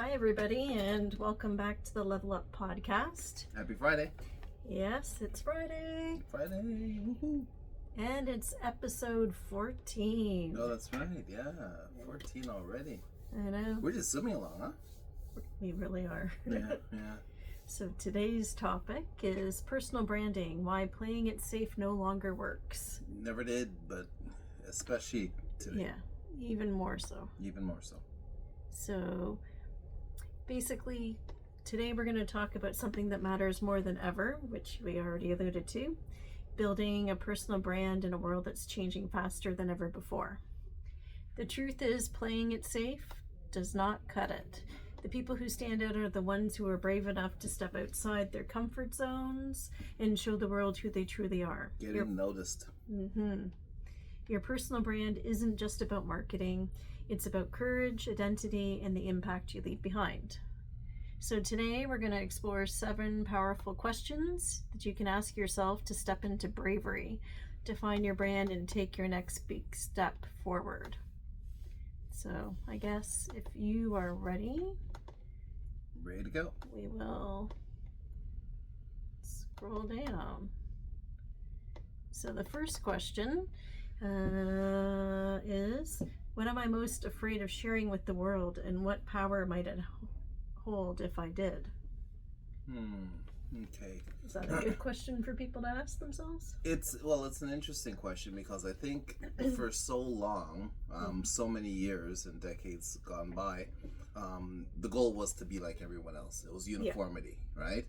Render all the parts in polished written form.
Hi, everybody, and welcome back to the Level Up podcast. Happy Friday. Yes, it's Friday. Friday. Woohoo. And it's episode 14. Oh, that's right. Yeah. 14 already. I know. We're just zooming along, huh? We really are. Yeah. So today's topic is personal branding, why playing it safe no longer works. Never did, but especially today. Yeah, even more so. Even more so. So basically, today we're going to talk about something that matters more than ever, which we already alluded to, building a personal brand in a world that's changing faster than ever before. The truth is, playing it safe does not cut it. The people who stand out are the ones who are brave enough to step outside their comfort zones and show the world who they truly are. Getting noticed. Your personal brand isn't just about marketing. It's about courage, identity, and the impact you leave behind. So today we're going to explore 7 powerful questions that you can ask yourself to step into bravery, define your brand, and take your next big step forward. So I guess if you are ready, to go. We will scroll down. So the first question is, what am I most afraid of sharing with the world, and what power might it hold if I did? Okay. Is that a good question for people to ask themselves? It's an interesting question because I think for so long, so many years and decades gone by, the goal was to be like everyone else. It was uniformity, right?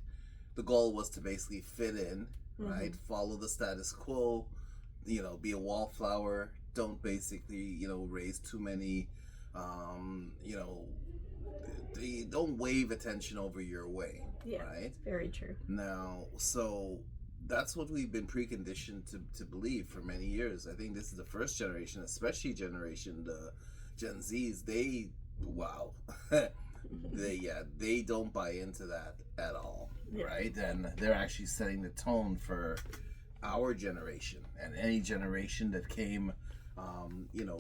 The goal was to basically fit in, right? Follow the status quo, be a wallflower. Don't basically, raise too many, don't wave attention over your way, right? Very true. Now, so that's what we've been preconditioned to believe for many years. I think this is the first generation, especially the Gen Zs. They don't buy into that at all, right? And they're actually setting the tone for our generation and any generation that came,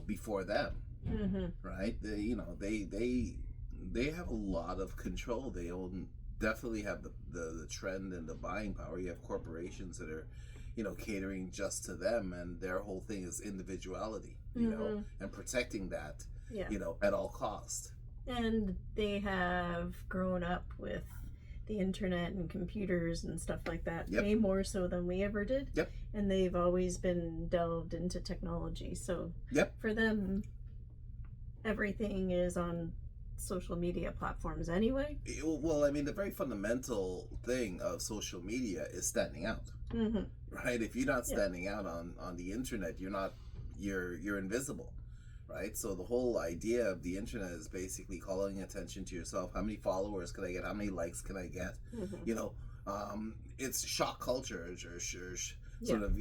before them, right? They have a lot of control. They definitely have the trend and the buying power. You have corporations that are, catering just to them, and their whole thing is individuality, and protecting that, at all cost. And they have grown up with the internet and computers and stuff like that, way more so than we ever did. And they've always been delved into technology. So for them, everything is on social media platforms anyway. Well, I mean, the very fundamental thing of social media is standing out, right? If you're not standing out on the internet, you're invisible, right? So the whole idea of the internet is basically calling attention to yourself. How many followers can I get? How many likes can I get? It's shock culture, sort of,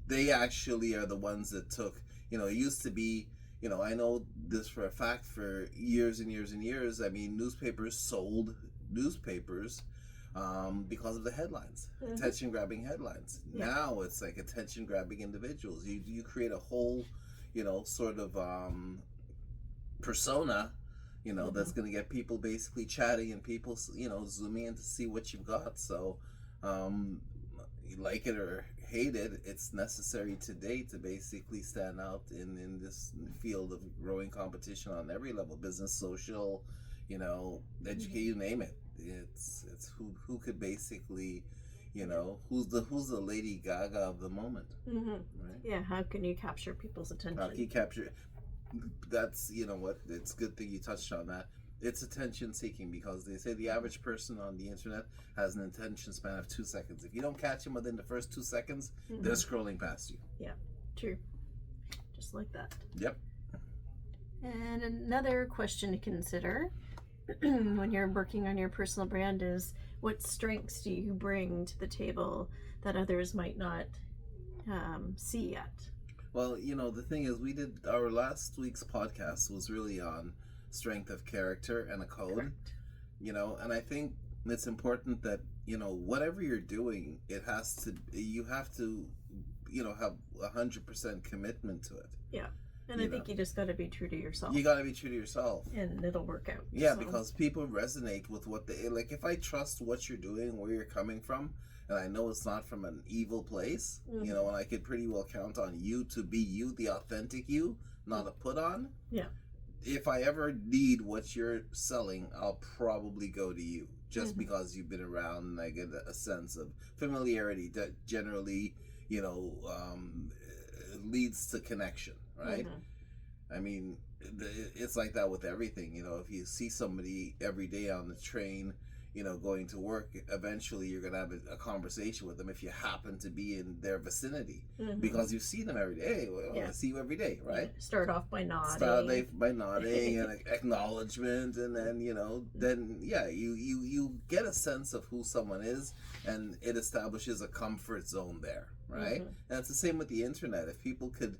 they actually are the ones that took, it used to be, I know this for a fact, for years and years and years. I mean, newspapers sold newspapers because of the headlines, attention-grabbing headlines. Now it's like attention-grabbing individuals. You create a whole, sort of persona, that's going to get people basically chatting and people, zooming in to see what you've got. So, you like it or hate it, it's necessary today to basically stand out in this field of growing competition on every level, business, social, educate, you name it. It's who could basically, who's the Lady Gaga of the moment, right? Yeah, how can you capture people's attention? How can you capture? That's, it's a good thing you touched on that. It's attention seeking, because they say the average person on the internet has an attention span of 2 seconds. If you don't catch them within the first 2 seconds, they're scrolling past you. Yeah, true. Just like that. Yep. And another question to consider when you're working on your personal brand is, what strengths do you bring to the table that others might not see yet? Well, the thing is, we did our last week's podcast was really on strength of character and a code. Correct. And I think it's important that, whatever you're doing, you have to, have 100% commitment to it. Yeah. And I think you just got to be true to yourself. You got to be true to yourself. And it'll work out. Yeah, because people resonate with what they like. If I trust what you're doing, where you're coming from, and I know it's not from an evil place, you know, and I could pretty well count on you to be you, the authentic you, not a put on. Yeah. If I ever need what you're selling, I'll probably go to you just because you've been around and I get a sense of familiarity that generally, you know, leads to connection, right? I mean, it's like that with everything. You know, if you see somebody every day on the train, you know, going to work, eventually you're going to have a conversation with them if you happen to be in their vicinity because you see them every day. Well, I see you every day, right? Start off by nodding. And acknowledgement, and then, you know, you get a sense of who someone is, and it establishes a comfort zone there, right? And it's the same with the internet. If people could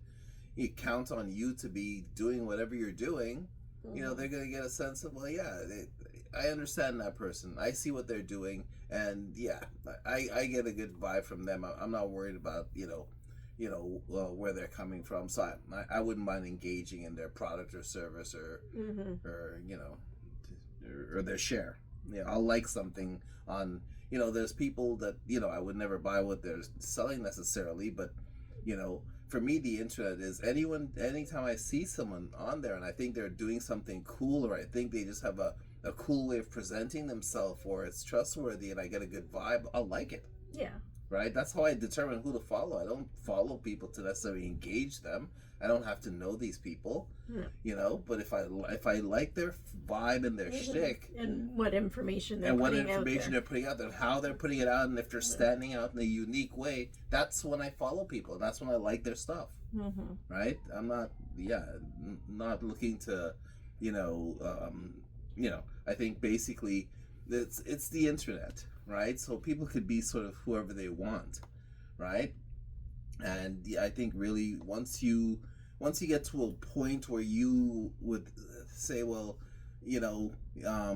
count on you to be doing whatever you're doing, you know, they're going to get a sense of, well, yeah, I understand that person. I see what they're doing, and yeah, I get a good vibe from them. I'm not worried about where they're coming from. So I wouldn't mind engaging in their product or service or you know, or their share. Yeah, I'll like something on. You know, there's people that, you know, I would never buy what they're selling necessarily, but you know, for me, the internet is anytime I see someone on there and I think they're doing something cool, or I think they just have a cool way of presenting themselves, or it's trustworthy and I get a good vibe, I'll like it. Yeah. Right? That's how I determine who to follow. I don't follow people to necessarily engage them. I don't have to know these people, you know, but if I like their vibe and their shtick, and what information they're putting out there, how they're putting it out, and if they're standing out in a unique way, that's when I follow people. That's when I like their stuff, right? I'm not looking to, you know, I think basically it's the internet, right? So people could be sort of whoever they want, right? And I think really once you get to a point where you would say, well, you know, I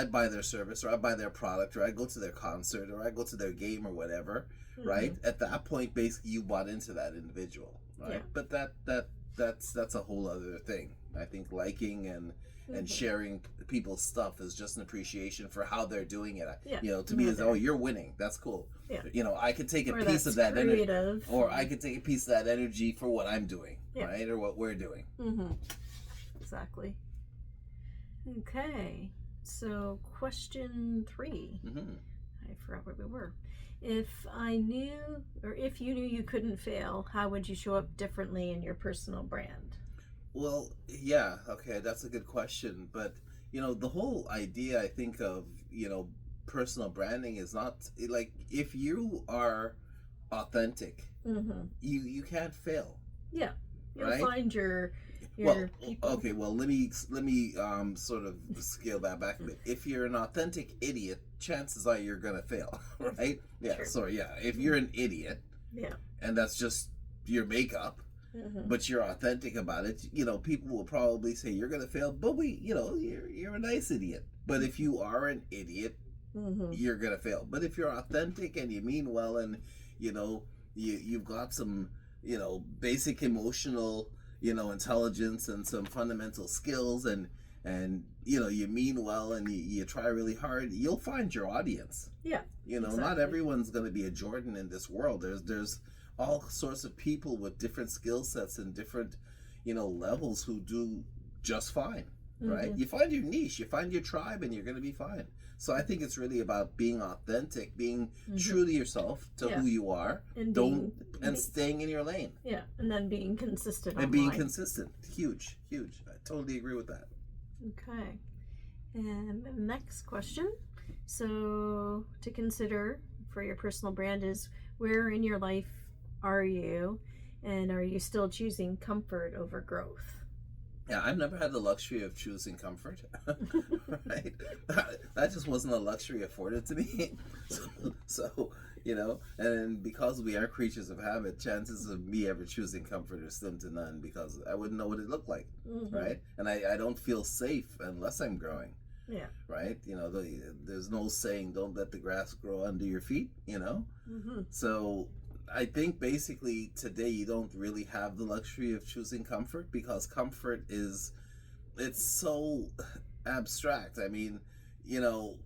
buy their service, or I buy their product, or I go to their concert, or I go to their game, or whatever, right? At that point, basically, you bought into that individual, right? But that's a whole other thing. I think liking and sharing people's stuff is just an appreciation for how they're doing it. You know, to me, is you're winning. That's cool. You know, I could take a piece of that energy, or I could take a piece of that energy for what I'm doing, right, or what we're doing. Exactly. Okay, so question 3. I forgot where we were. If you knew you couldn't fail, how would you show up differently in your personal brand? Well, yeah, okay, that's a good question. But, you know, the whole idea, I think, of, you know, personal branding is not, like, if you are authentic, you can't fail. Yeah. You'll right? Find your people. Okay, well, let me sort of scale that back a bit. If you're an authentic idiot, chances are you're going to fail, right? Yeah, sure. So, yeah, if you're an idiot, and that's just your makeup, but you're authentic about it, you know, people will probably say you're going to fail, but you're a nice idiot. But if you are an idiot, you're going to fail. But if you're authentic and you mean well, and, you know, you've got some, you know, basic emotional, you know, intelligence and some fundamental skills, and you know, you mean well, and you try really hard, you'll find your audience. Yeah. You know, exactly. Not everyone's going to be a Jordan in this world. There's all sorts of people with different skill sets and different, you know, levels who do just fine, right? You find your niche, you find your tribe, and you're going to be fine. So I think it's really about being authentic, being true to yourself, to who you are, and staying in your lane. Yeah, and then being consistent. And being consistent, huge. I totally agree with that. Okay, and the next question. So to consider for your personal brand is, where in your life are you, and are you still choosing comfort over growth? Yeah, I've never had the luxury of choosing comfort, right? That just wasn't a luxury afforded to me. So, you know, and because we are creatures of habit, chances of me ever choosing comfort are slim to none, because I wouldn't know what it looked like, right? And I don't feel safe unless I'm growing. Yeah. Right? You know, there's no saying, don't let the grass grow under your feet, you know? So I think basically today you don't really have the luxury of choosing comfort, because comfort is, it's so abstract. I mean, you know,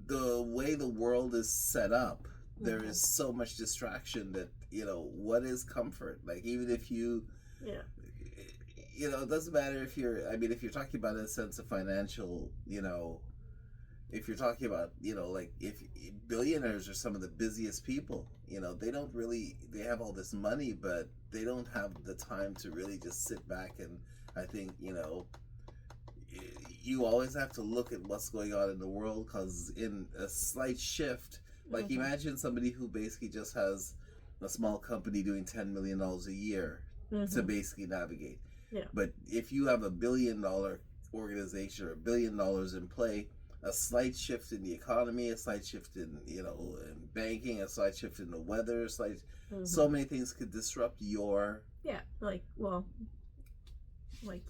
the way the world is set up, there is so much distraction that, what is comfort? Like, even if you, Yeah. it doesn't matter if you're, I mean, if you're talking about a sense of financial, if you're talking about, like, if billionaires are some of the busiest people, they don't really, they have all this money, but they don't have the time to really just sit back. And I think, you always have to look at what's going on in the world, because in a slight shift, like, imagine somebody who basically just has a small company doing $10 million a year to basically navigate. Yeah. But if you have $1 billion organization or $1 billion in play, a slight shift in the economy, a slight shift in, in banking, a slight shift in the weather, so many things could disrupt your... Yeah, like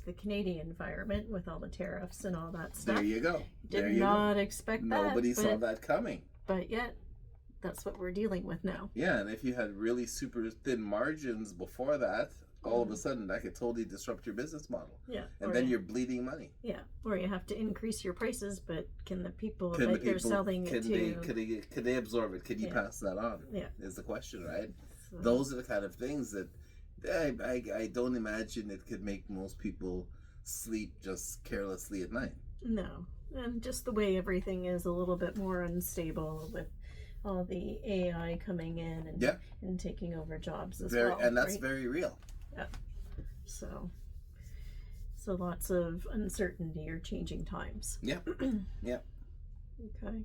the Canadian environment with all the tariffs and all that stuff. There you go. Did not expect that. Nobody saw that coming. But yet, that's what we're dealing with now. Yeah, and if you had really super thin margins before that, all of a sudden that could totally disrupt your business model. Yeah. And then you're bleeding money. Yeah. Or you have to increase your prices, but can the people that you're selling it to... Can they absorb it? Can you pass that on? Yeah. Is the question, right? So, those are the kind of things that I don't imagine it could make most people sleep just carelessly at night. No. And just the way everything is a little bit more unstable with all the AI coming in and taking over jobs as well. And that's very real. Yeah. So lots of uncertainty or changing times. Yeah. Yeah. Okay.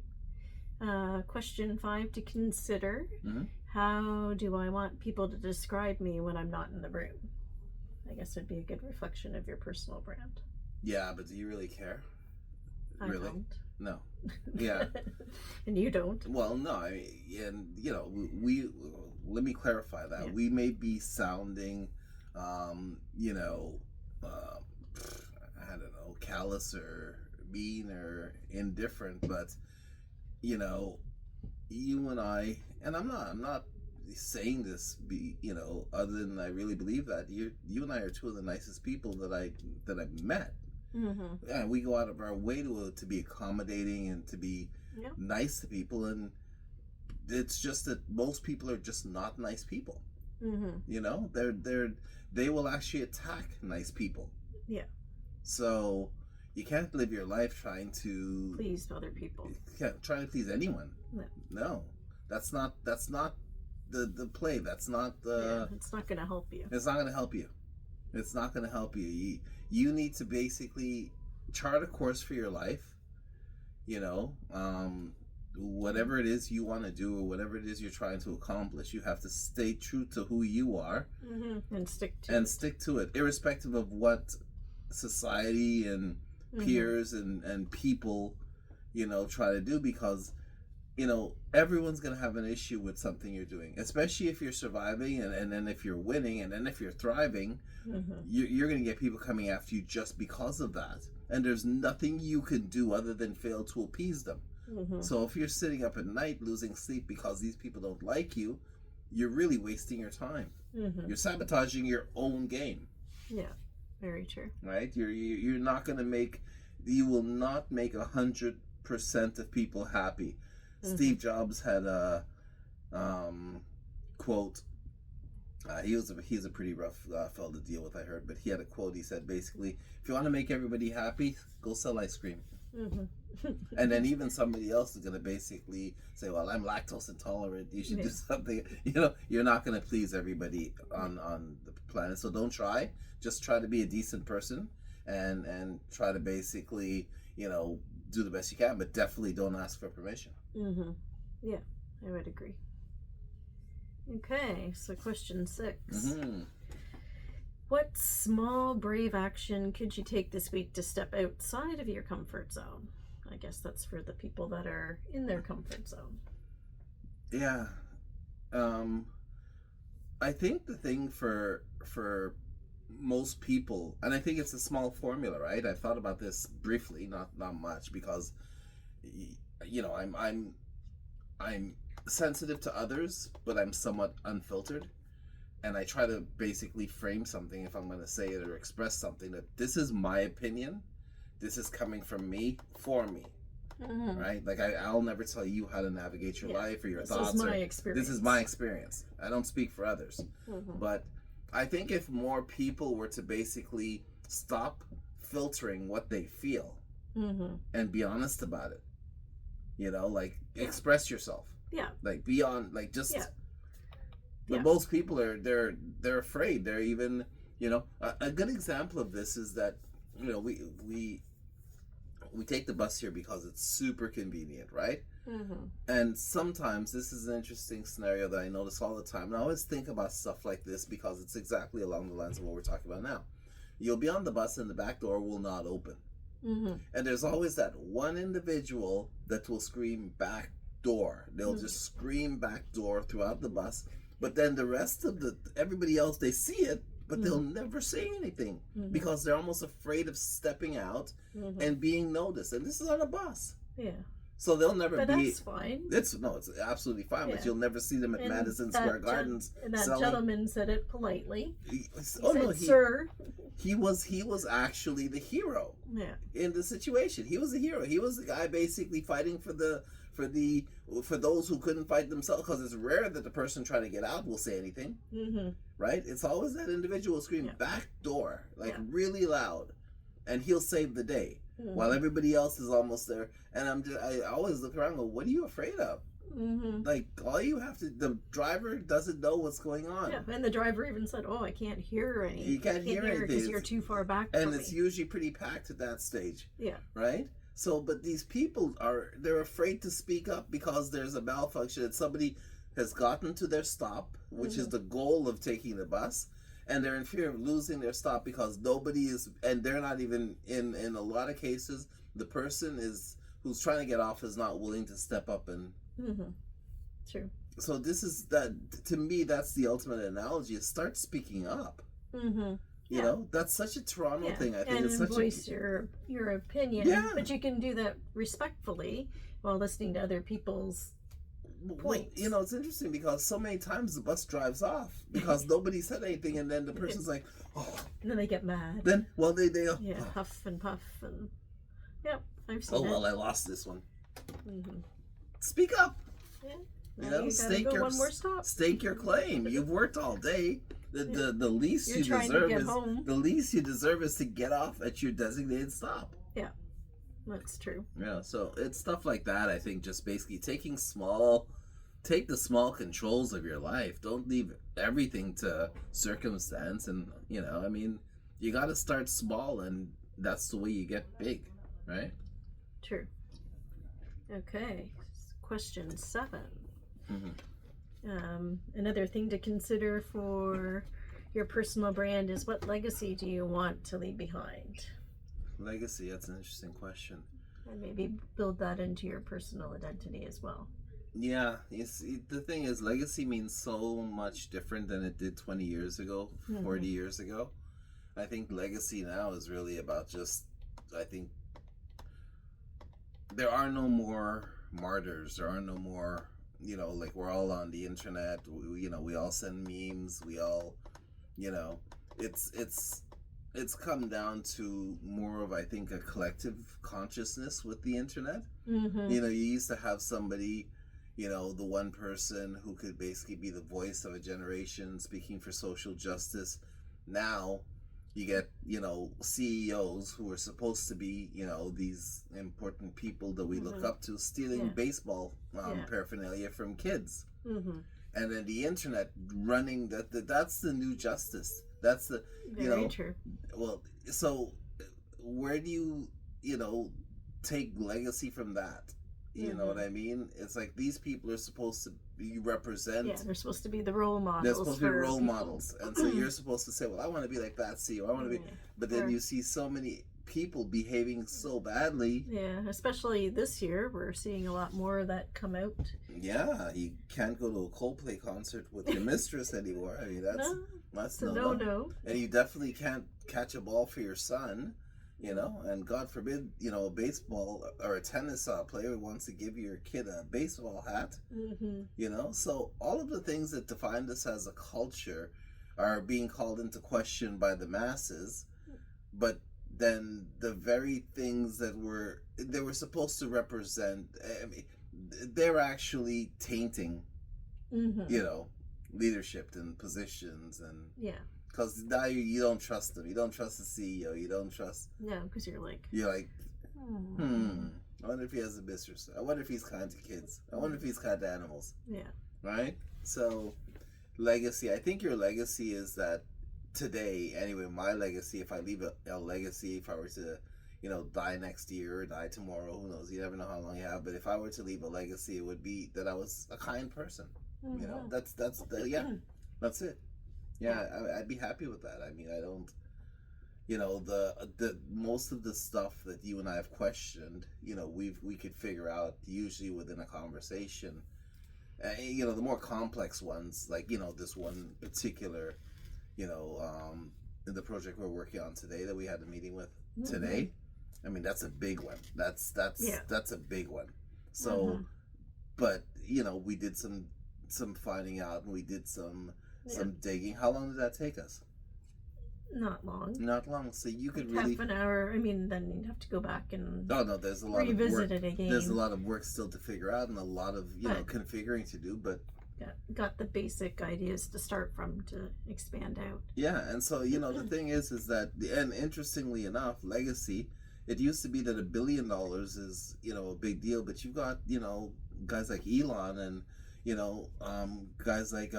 Question 5 to consider. How do I want people to describe me when I'm not in the room? I guess it'd be a good reflection of your personal brand. Yeah, but do you really care? I don't. No. Yeah. And you don't. Well, no. I mean, and we let me clarify that. Yeah. We may be sounding, I don't know, callous or mean or indifferent, but you and I, and I'm not saying this other than I really believe that you and I are two of the nicest people that I've met. Yeah, we go out of our way to be accommodating and to be nice to people, and it's just that most people are just not nice people. They will actually attack nice people. Yeah. So you can't live your life trying to please other people. You can't try to please anyone. No. That's not the play. That's not the... Yeah, it's not going to help you. It's not going to help you. It's not going to help you. You need to basically chart a course for your life. Whatever it is you want to do or whatever it is you're trying to accomplish, you have to stay true to who you are and stick to it, irrespective of what society and peers and people try to do, because everyone's going to have an issue with something you're doing, especially if you're surviving, and then if you're winning, and then if you're thriving, you're going to get people coming after you just because of that, and there's nothing you can do other than fail to appease them. So if you're sitting up at night losing sleep because these people don't like you, you're really wasting your time. You're sabotaging your own game. Yeah, very true. Right? You're not going to make, you will not make 100% of people happy. Steve Jobs had a quote. He's a pretty rough fellow to deal with, I heard, but he had a quote. He said basically, if you want to make everybody happy, go sell ice cream. And then even somebody else is going to basically say, well, I'm lactose intolerant, you should do something. You're not going to please everybody on the planet, so don't try. Just try to be a decent person and try to basically do the best you can, but definitely don't ask for permission. Yeah, I would agree. Okay, so question 6. What small, brave action could you take this week to step outside of your comfort zone? I guess that's for the people that are in their comfort zone. Yeah. I think the thing for most people, and I think it's a small formula, right? I've thought about this briefly, not much, because I'm sensitive to others, but I'm somewhat unfiltered. And I try to basically frame something if I'm going to say it or express something that this is my opinion. This is coming from me for me. Right? Like I'll never tell you how to navigate your life or your thoughts. This is my experience. This is my experience. I don't speak for others. But I think if more people were to basically stop filtering what they feel and be honest about it, you know, like express yourself. Yeah. Like be on, like just. Yeah. But most people are they're afraid. They're even, you know, a good example of this is that, you know, we take the bus here because it's super convenient, right? And sometimes this is an interesting scenario that I notice all the time. And I always think about stuff like this because it's exactly along the lines of what we're talking about now. You'll be on the bus and the back door will not open. And there's always that one individual that will scream back door. They'll just scream back door throughout the bus. But then the rest of everybody else, they see it, but they'll never say anything because they're almost afraid of stepping out and being noticed. And this is on a bus. Yeah. So they'll never but be. That's fine. It's absolutely fine, but you'll never see them at Madison Square Gardens. And that gentleman said it politely. He said, sir. He was actually the hero. Yeah. In the situation, he was the hero. He was the guy basically fighting for those who couldn't fight themselves, because it's rare that the person trying to get out will say anything. Right? It's always that individual screaming back door, like really loud, and he'll save the day while everybody else is almost there. And I always look around and go, what are you afraid of? Like, all you have to, the driver doesn't know what's going on. Yeah, and the driver even said, oh, I can't hear anything. You can't hear anything because you're too far back and from it's me. usually pretty packed at that stage. Yeah. Right? So, but these people they're afraid to speak up because there's a malfunction and somebody has gotten to their stop, which is the goal of taking the bus, and they're in fear of losing their stop because nobody is, and they're not even, in a lot of cases, the person who's trying to get off is not willing to step up and... True. So this is, that to me, that's the ultimate analogy, is start speaking up. You know, that's such a Toronto thing. I think and it's such voice your opinion. Yeah. But you can do that respectfully while listening to other people's points. Well, you know, it's interesting because so many times the bus drives off because nobody said anything, and then the person's like, oh. And then they get mad. Then, well, they huff and puff and... Yep, I've seen well, I lost this one. Mm-hmm. Speak up. Yeah. You know, stake your claim. You've worked all day. The least you deserve is to get off at your designated stop. Yeah, that's true. Yeah, so it's stuff like that. I think just basically take the small controls of your life. Don't leave everything to circumstance. And I mean, you got to start small, and that's the way you get big, right? True. Okay, question 7. Another thing to consider for your personal brand is, what legacy do you want to leave behind? Legacy, that's an interesting question. And maybe build that into your personal identity as well. Yeah, you see, the thing is, legacy means so much different than it did 20 years ago, 40 years ago. I think legacy now is really about I think there are no more martyrs. There are no more, like, we're all on the internet. We all send memes. We all, it's come down to more of, I think, a collective consciousness with the internet. You used to have somebody, the one person who could basically be the voice of a generation speaking for social justice. Now you get, CEOs who are supposed to be, these important people that we look up to, stealing baseball paraphernalia from kids. And then the internet running that's the new justice. That's the, Very true. Well, so where do you, take legacy from that? You know what I mean? It's like these people are supposed to represent. Yeah, they're supposed to be the role models. They're supposed to be role models. And so you're supposed to say, well, I want to be like that CEO. I want to be. But then you see so many people behaving so badly. Yeah, especially this year, we're seeing a lot more of that come out. Yeah, you can't go to a Coldplay concert with your mistress anymore. I mean, that's no. no. And you definitely can't catch a ball for your son. You know, and God forbid, you know, a baseball or a tennis player wants to give your kid a baseball hat. You know, so all of the things that defined us as a culture are being called into question by the masses, but then the very things that they were supposed to represent, I mean, they're actually tainting, you know, leadership and positions, and because now you don't trust them. You don't trust the CEO. You don't trust. No, because you're like, I wonder if he has a mistress. I wonder if he's kind to kids. I wonder if he's kind to animals. Yeah. Right? So, legacy. I think your legacy is that today, anyway, my legacy, if I leave a legacy, if I were to, you know, die next year or die tomorrow, who knows? You never know how long you have. But if I were to leave a legacy, it would be that I was a kind person. You know, that's it. Yeah, I'd be happy with that. I mean, I don't, you know, the most of the stuff that you and I have questioned, you know, we could figure out usually within a conversation. You know, the more complex ones, like, you know, this one particular, you know, in the project we're working on today that we had a meeting with today. I mean, that's a big one. That's a big one. So, but you know, we did some finding out, and we did some digging. How long did that take us? Not long. Not long. So you could like really half an hour. I mean, then you'd have to go back and there's a lot revisit of work. It again. There's a lot of work still to figure out, and a lot of know configuring to do. But got the basic ideas to start from to expand out. Yeah, and so you know the thing is that, and interestingly enough, legacy. It used to be that $1 billion is, you know, a big deal, but you've got, you know, guys like Elon, and you know, guys like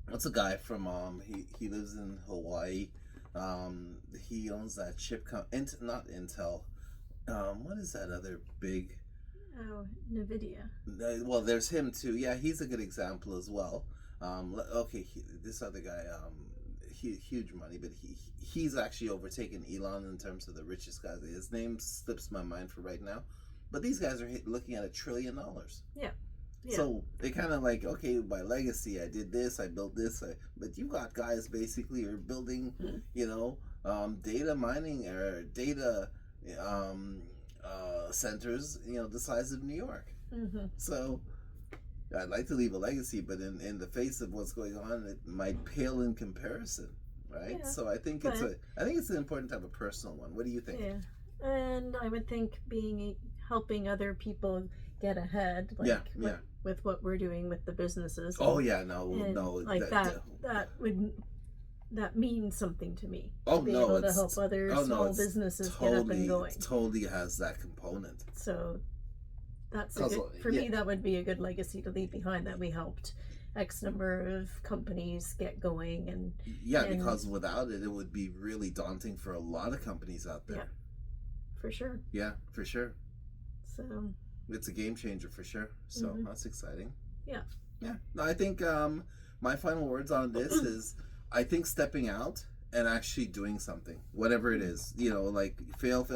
what's a guy from he lives in Hawaii. He owns that chip not Intel. What is that other big? Oh, NVIDIA. Well, there's him too. Yeah, he's a good example as well. Okay, this other guy, huge money, but he's actually overtaken Elon in terms of the richest guys. His name slips my mind for right now, but these guys are looking at $1 trillion. Yeah. So they kind of like, okay, my legacy, I did this, I built this, but you got guys basically who are building, you know, data mining or data centers, you know, the size of New York. So I'd like to leave a legacy, but in the face of what's going on, it might pale in comparison, right? Yeah, so I think it's an important to have a personal one. What do you think? Yeah, and I would think helping other people get ahead, like with what we're doing with the businesses. Oh yeah, no, like that means something to me. Oh, to be able to help other small businesses get up and going. It totally has that component. So that's for me. That would be a good legacy to leave behind. That we helped X number of companies get going, and because without it, it would be really daunting for a lot of companies out there. Yeah, for sure. Yeah, for sure. So it's a game changer for sure. So that's exciting. Yeah. Yeah. No, I think my final words on this is, I think stepping out and actually doing something, whatever it is, you know, like fail,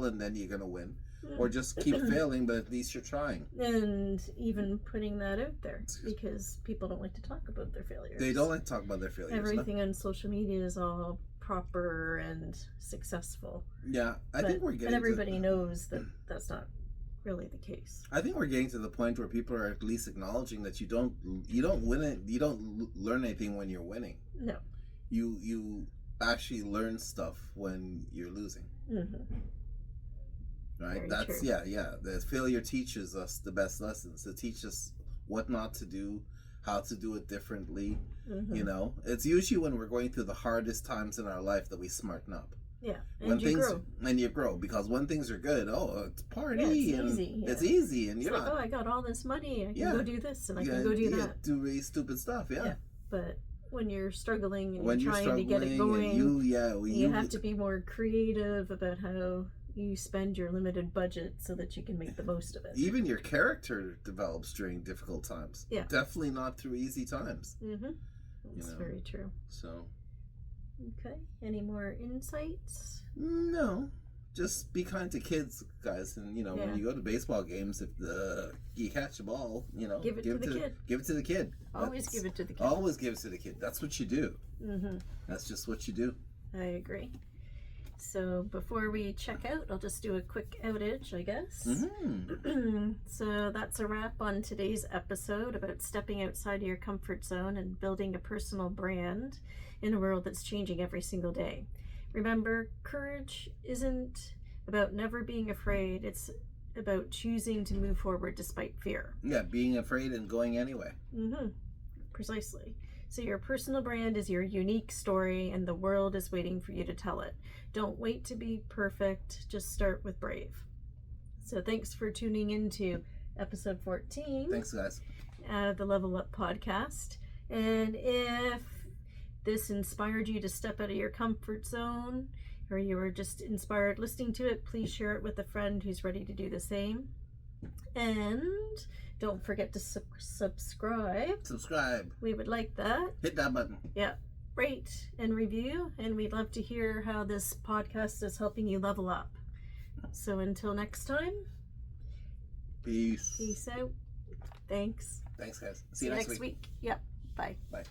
and then you're gonna win. Or just keep failing, but at least you're trying. And even putting that out there, because people don't like to talk about their failures. They don't like to talk about their failures. Everything on social media is all proper and successful. Yeah, I think we're getting. And everybody knows that that's not really the case. I think we're getting to the point where people are at least acknowledging that you don't win it. You don't learn anything when you're winning. No. You actually learn stuff when you're losing. Right. Very true. The failure teaches us the best lessons. It teaches us what not to do, how to do it differently. You know, it's usually when we're going through the hardest times in our life that we smarten up. Yeah, and you grow, because when things are good, it's party, it's easy. It's easy, and you're like, not. I got all this money. I can go do this, and I can go do that. Do really stupid stuff. Yeah. But when you're struggling and you're trying to get it going, you have to be more creative about how you spend your limited budget so that you can make the most of it. Even your character develops during difficult times. Yeah. Definitely not through easy times. That's very true. So. Okay. Any more insights? No. Just be kind to kids, guys. And, you know, when you go to baseball games, if you catch the ball, you know, give it to the kid. Give it to the kid. Always give it to the kid. Always give it to the kid. That's what you do. That's just what you do. I agree. So before we check out, I'll just do a quick outage, I guess. So that's a wrap on today's episode about stepping outside of your comfort zone and building a personal brand in a world that's changing every single day. Remember, courage isn't about never being afraid. It's about choosing to move forward despite fear. Yeah, being afraid and going anyway. Precisely. So your personal brand is your unique story, and the world is waiting for you to tell it. Don't wait to be perfect. Just start with brave. So thanks for tuning into episode 14. Thanks, guys. The Level Up Podcast. And if this inspired you to step out of your comfort zone, or you were just inspired listening to it, please share it with a friend who's ready to do the same. And don't forget to subscribe. We would like that. Hit that button. Yeah. Rate and review. And we'd love to hear how this podcast is helping you level up. So until next time. Peace. Peace out. Thanks. Thanks, guys. See you next week. Yep. Bye. Bye.